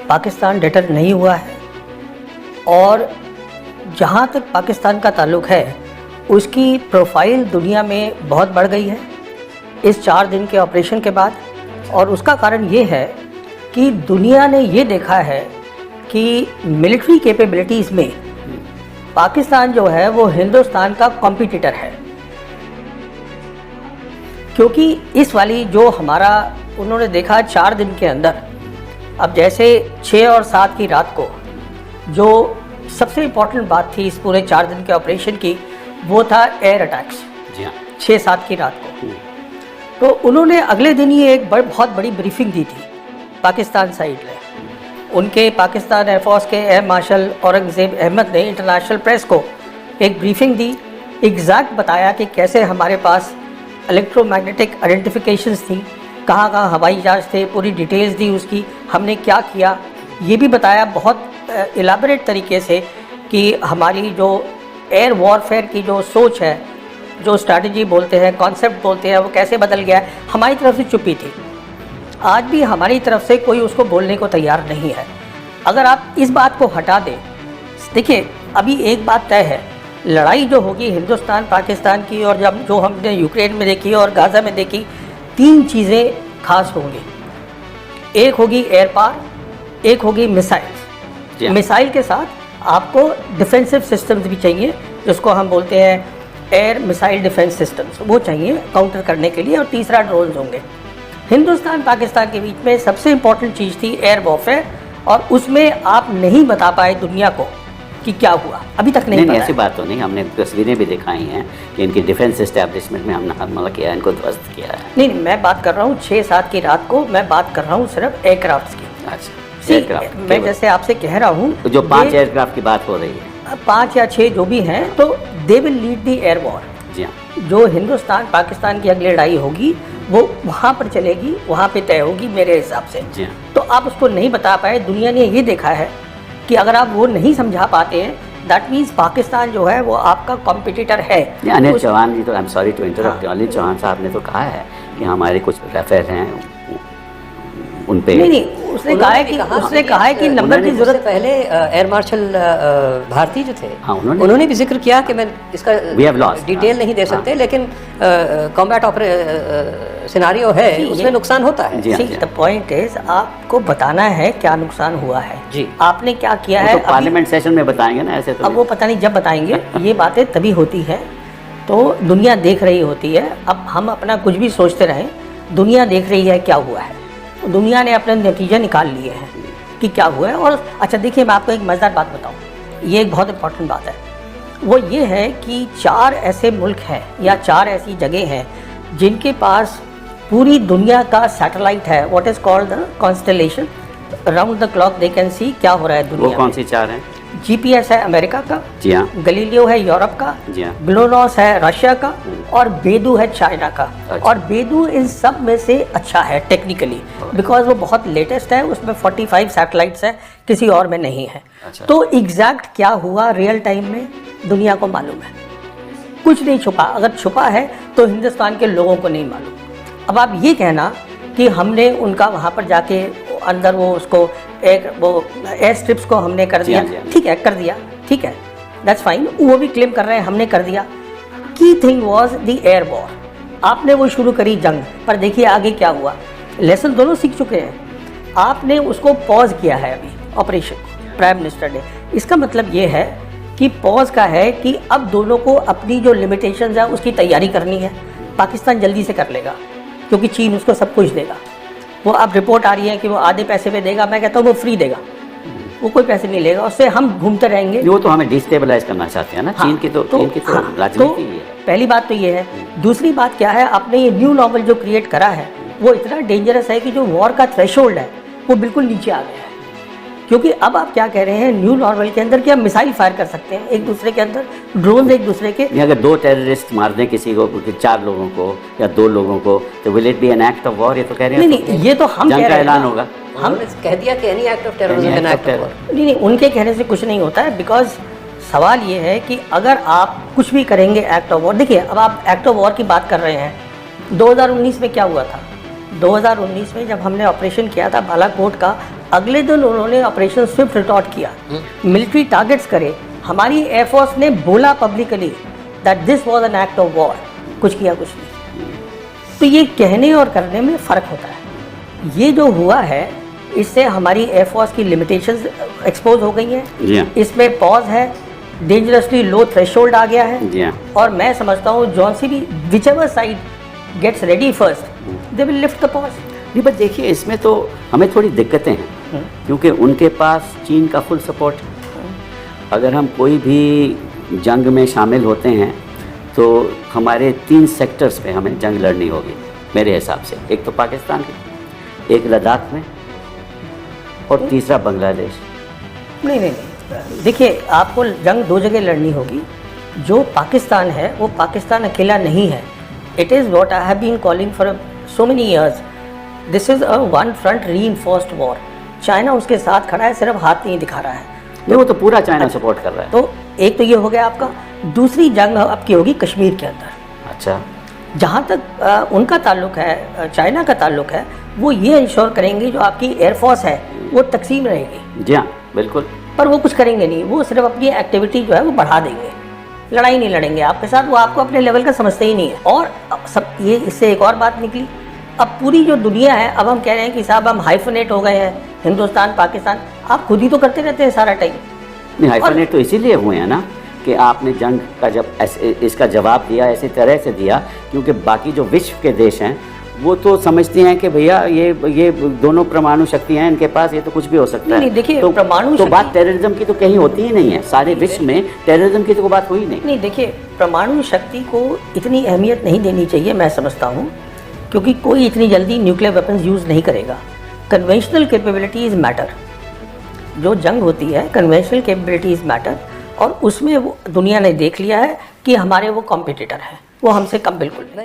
Pakistan deter नहीं हुआ है और जहाँ तक पाकिस्तान का ताल्लुक़ है उसकी प्रोफाइल दुनिया में बहुत बढ़ गई है इस 4 दिन के ऑपरेशन के बाद। और उसका कारण ये है कि दुनिया ने ये देखा है कि मिलिट्री कैपेबिलिटीज़ में पाकिस्तान जो है वो हिंदुस्तान का कॉम्पिटिटर है, क्योंकि इस वाली जो हमारा उन्होंने देखा 4 दिन के अंदर, अब जैसे 6 और 7 की रात को जो सबसे इम्पॉर्टेंट बात थी इस पूरे 4 दिन के ऑपरेशन की वो था एयर अटैक्स। जी हाँ, 6-7 की रात को। तो उन्होंने अगले दिन ही एक बहुत बड़ी ब्रीफिंग दी थी पाकिस्तान साइड ने। उनके पाकिस्तान एयरफोर्स के एयर मार्शल औरंगज़ेब अहमद ने इंटरनेशनल प्रेस को एक ब्रीफिंग दी, एग्जैक्ट बताया कि कैसे हमारे पास इलेक्ट्रोमैग्नेटिक आइडेंटिफिकेशंस थी, कहाँ कहाँ हवाई जहाज़ थे, पूरी डिटेल्स दी उसकी, हमने क्या किया ये भी बताया बहुत इलाबरेट तरीके से कि हमारी जो एयर वॉरफेयर की जो सोच है, जो स्ट्रैटेजी बोलते हैं, कॉन्सेप्ट बोलते हैं, वो कैसे बदल गया है। हमारी तरफ से चुप्पी थी, आज भी हमारी तरफ से कोई उसको बोलने को तैयार नहीं है। अगर आप इस बात को हटा दें, देखिए अभी एक बात तय है, लड़ाई जो होगी हिंदुस्तान पाकिस्तान की और जब जो हमने यूक्रेन में देखी और गाज़ा में देखी, 3 चीज़ें खास होंगी। एक होगी एयर पावर, एक होगी मिसाइल। मिसाइल के साथ आपको डिफेंसिव सिस्टम्स भी चाहिए, जिसको हम बोलते हैं एयर मिसाइल डिफेंस सिस्टम्स, वो चाहिए काउंटर करने के लिए। और तीसरा ड्रोन्स होंगे। हिंदुस्तान पाकिस्तान के बीच में सबसे इम्पॉर्टेंट चीज़ थी एयर वॉरफेयर, और उसमें आप नहीं बता पाए दुनिया को कि क्या हुआ, अभी तक नहीं ऐसी बात तो नहीं। हमने तस्वीरें भी दिखाई हैं कि इनकी डिफेंस एस्टेब्लिशमें में हमने हमला किया है, इनको ध्वस्त किया है। नहीं, मैं बात कर रहा हूँ 6-7 की रात को, मैं बात कर रहा हूँ सिर्फ एयरक्राफ्ट की। अच्छा, एयरक्राफ्ट मैं जैसे आपसे कह रहा हूँ तो जो 5 एयरक्राफ्ट की बात हो रही है, 5 या 6 जो भी हैं, तो they will lead the air war. जी हाँ, जो हिंदुस्तान पाकिस्तान की अगली लड़ाई होगी वो वहाँ पर चलेगी, वहाँ पे तय होगी मेरे हिसाब से। जी हाँ। तो आप उसको नहीं बता पाए। दुनिया ने ये देखा है कि अगर आप वो नहीं समझा पाते हैं, दैट मीन्स पाकिस्तान जो है वो आपका कॉम्पिटिटर है। अनिल चौहान जी, तो I am sorry to interrupt, Anil Chauhan साहब ने तो कहा है कि हमारे कुछ रेफर हैं उन पे। नहीं, उसने कहा है कि नंबर की जरूरत पहले एयर मार्शल भारती जो थे, हाँ, उन्होंने भी जिक्र किया कि मैं इसका डिटेल नहीं दे सकते, लेकिन कॉम्बैट सिनारियो है, उसमें नुकसान होता है। द पॉइंट इज आपको बताना है क्या नुकसान हुआ है जी, आपने क्या किया है। तो पार्लियामेंट सेशन में बताएंगे ना, ऐसे तो अब वो पता नहीं जब बताएंगे। ये बातें तभी होती हैं तो दुनिया देख रही होती है। अब हम अपना कुछ भी सोचते रहें, दुनिया देख रही है क्या हुआ है, दुनिया ने अपने नतीजे निकाल लिए हैं कि क्या हुआ है। और अच्छा देखिए, मैं आपको एक मज़ेदार बात बताऊं, ये एक बहुत इंपॉर्टेंट बात है। वो ये है कि 4 ऐसे मुल्क हैं या 4 ऐसी जगह हैं जिनके पास पूरी दुनिया का सैटेलाइट है, what is called the constellation, round the clock they can see क्या हो रहा है दुनिया। वो कौन सी 4 हैं? GPS है अमेरिका का, जी हाँ, गलीलियो है यूरोप का, जी हाँ, ग्लोनॉस है रशिया का, और बेदू है चाइना का। अच्छा। और बेदू इन सब में से अच्छा है टेक्निकली, बिकॉज वो बहुत लेटेस्ट है, उसमें 45 सैटेलाइट्स हैं, किसी और में नहीं है। अच्छा। तो एग्जैक्ट क्या हुआ रियल टाइम में दुनिया को मालूम है, कुछ नहीं छुपा। अगर छुपा है तो हिंदुस्तान के लोगों को नहीं मालूम। अब आप ये कहना कि हमने उनका वहाँ पर जाके अंदर वो उसको एक वो एयर स्ट्रिप्स को हमने कर दिया, ठीक है, कर दिया, ठीक है, दैट्स फाइन, वो भी क्लेम कर रहे हैं हमने कर दिया। Key thing was the air war, आपने वो शुरू करी जंग, पर देखिए आगे क्या हुआ। लेसन दोनों सीख चुके हैं, आपने उसको पॉज किया है अभी ऑपरेशन, प्राइम मिनिस्टर ने। इसका मतलब ये है कि पॉज का है कि अब दोनों को अपनी जो लिमिटेशंस है उसकी तैयारी करनी है। पाकिस्तान जल्दी से कर लेगा क्योंकि चीन उसको सब कुछ देगा। वो अब रिपोर्ट आ रही है कि वो आधे पैसे पे देगा, मैं कहता हूँ वो फ्री देगा, वो कोई पैसे नहीं लेगा, उससे हम घूमते रहेंगे। वो तो हमें डिस्टेबलाइज करना चाहते हैं ना। हाँ, चीन की तो राजनीति है। पहली बात तो ये है। दूसरी बात क्या है, आपने ये न्यू नॉर्मल जो क्रिएट करा है वो इतना डेंजरस है कि जो वॉर का थ्रेशोल्ड है वो बिल्कुल नीचे आ गया है। क्योंकि अब आप क्या कह रहे हैं, न्यू नॉर्मल के अंदर कि हम मिसाइल फायर कर सकते हैं एक दूसरे के अंदर, ड्रोन एक दूसरे के। अगर 2 टेररिस्ट मार दें किसी को, 4 लोगों को या 2 लोगों को, तो will it be an act of war? ये तो कह रहे हैं। नहीं, ये तो हम जंग का ऐलान होगा। हम कह दिया कि any act of terrorism an act of war. नहीं, उनके कहने से कुछ नहीं होता है, बिकॉज सवाल ये है कि अगर आप कुछ भी करेंगे एक्ट ऑफ वॉर, देखिए अब आप एक्ट ऑफ वॉर की बात कर रहे हैं, 2019 में क्या हुआ था? 2019 में जब हमने ऑपरेशन किया था बालाकोट का, अगले दिन उन्होंने ऑपरेशन स्विफ्ट रिटॉर्ट किया, मिलिट्री टारगेट्स करे, हमारी एयरफोर्स ने बोला publicly that this was an act of war, कुछ किया कुछ नहीं। तो ये कहने और करने में फ़र्क होता है। ये जो हुआ है इससे हमारी एयरफोर्स की लिमिटेशंस एक्सपोज हो गई हैं, इसमें पॉज है, डेंजरसली लो थ्रेशोल्ड आ गया है, और मैं समझता हूँ जॉन सी भी whichever side gets ready first they will lift the pause. नहीं, बट देखिए इसमें तो हमें थोड़ी दिक्कतें हैं, क्योंकि उनके पास चीन का फुल सपोर्ट। अगर हम कोई भी जंग में शामिल होते हैं तो हमारे 3 सेक्टर्स पे हमें जंग लड़नी होगी मेरे हिसाब से। एक तो पाकिस्तान में, एक लद्दाख में, और तीसरा बांग्लादेश। नहीं, देखिए आपको जंग 2 जगह लड़नी होगी। जो पाकिस्तान है वो पाकिस्तान अकेला नहीं है। It is what I have been calling for so many years, this is a one front reinforced war. China उसके साथ खड़ा है, सिर्फ हाथ नहीं दिखा रहा है। नहीं, वो तो पूरा चाइना सपोर्ट कर रहा है। तो एक तो ये हो गया आपका। दूसरी जंग आपकी होगी कश्मीर के अंदर। अच्छा, जहाँ तक उनका ताल्लुक है, चाइना का ताल्लुक है, वो ये इंश्योर करेंगे जो आपकी एयरफोर्स है वो तकसीम रहेगी। जी हाँ, बिल्कुल। पर वो कुछ करेंगे नहीं, वो सिर्फ अपनी एक्टिविटी जो है वो बढ़ा देंगे, लड़ाई नहीं लड़ेंगे आपके साथ, वो आपको अपने लेवल का समझते ही नहीं है। और सब ये इससे एक और बात निकली, अब पूरी जो दुनिया है, अब हम कह रहे हैं कि साहब हम हाइफनेट हो गए हैं, हिंदुस्तान पाकिस्तान, आप खुद ही तो करते रहते हैं सारा टाइम। नहीं, हाइफनेट तो इसीलिए हुए हैं ना कि आपने जंग का जब इसका जवाब दिया ऐसी तरह से दिया, क्योंकि बाकी जो विश्व के देश हैं वो तो समझते हैं कि भैया ये दोनों परमाणु शक्तियां हैं इनके पास, ये तो कुछ भी हो सकता है। नहीं, देखिए तो परमाणु तो बात टेररिज्म की तो कहीं होती ही नहीं है, सारे विश्व में टेररिज्म की तो कोई बात हुई नहीं। नहीं, देखिए परमाणु शक्ति को इतनी अहमियत नहीं देनी चाहिए, मैं समझता हूँ, क्योंकि कोई इतनी जल्दी न्यूक्लियर वेपन्स यूज़ नहीं करेगा। Conventional capabilities matter. जो जंग होती है कन्वेंशनल कैपेबिलिटीज़ मैटर, और उसमें वो दुनिया ने देख लिया है कि हमारे वो कॉम्पिटिटर हैं, वो हमसे कम बिल्कुल नहीं।